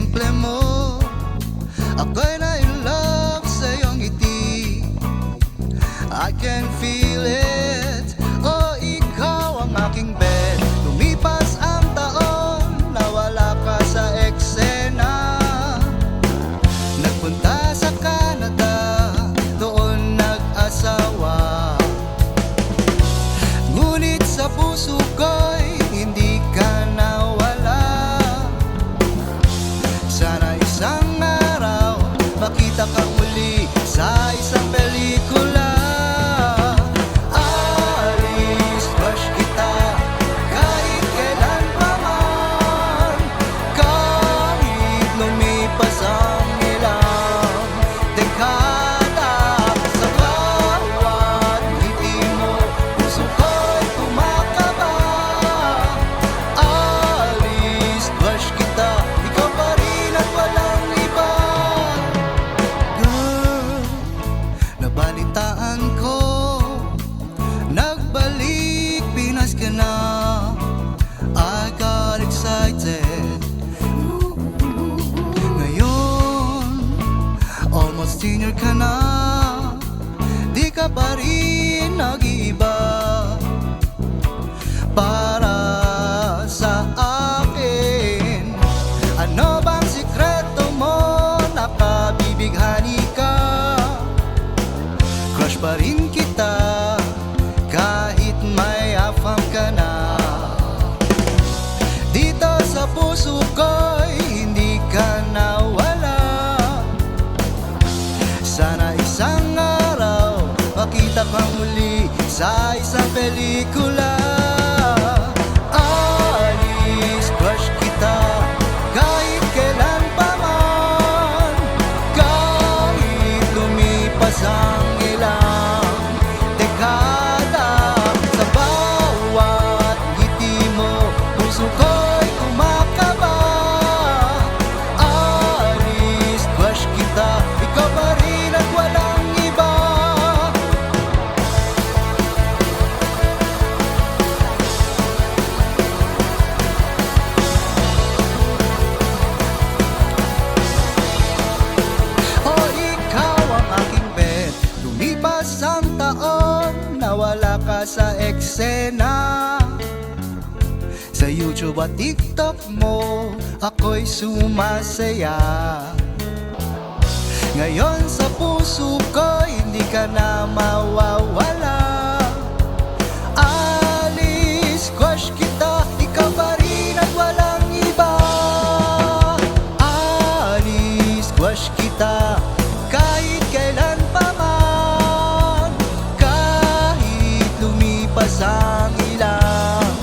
simple mo. Ako'y na-in-love sa iyong ngiti, I can feel it. Oh, ikaw ang aking bed. Lumipas ang taon, nawala ka sa eksena. Nagpunta sa Canada, doon nag-asawa. Ngunit sa puso ko'y hindi ka nawala. Sana isang araw makita kang muli sa isang pelikula. Alis, crush kita kahit kailan pa man, kahit lumipas ang ilang dekada. Sa bawat ngiti mo, puso ko'y kumakaba. Alis, crush kita, ikaw pa rin at walang iba. Girl, nabalitaan ko, nagbalik Pinas ka na. I got excited. Ngayon, almost senior ka na, di ka pa rin nag-iiba. Para sa akin, ano bang sikreto mo? Napabibighani ka. Crush pa rin kita kahit may afam ka na. Dito sa puso ko'y hindi ka nawala. Sana isang araw makita kang muli sa isang pelikula. Alis, crush kita kahit kailan pa man, kahit lumipas ang ilang dekada. Sa bawat ngiti mo, puso ko'y kumakaba. Alis, crush kita, ikaw pa rin at walang iba. Oh, ikaw ang aking bet. Lumipas ang taon, nawala ka sa eksena. Sa YouTube at TikTok mo, ako'y sumasaya. Ngayon sa puso ko, hindi ka na mawawala. Alis, crush kita, ikaw pa rin at walang iba. Alis, crush kita kahit kailan pa man, kahit lumipas ang ilang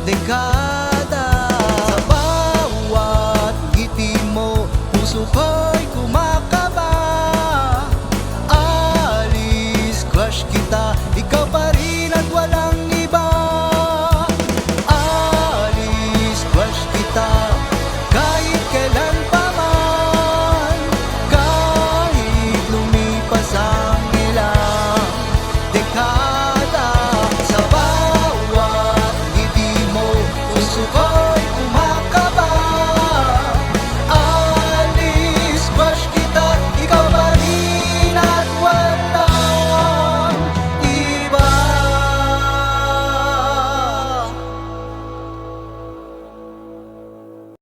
dekada. Sa bawat ngiti mo, puso ko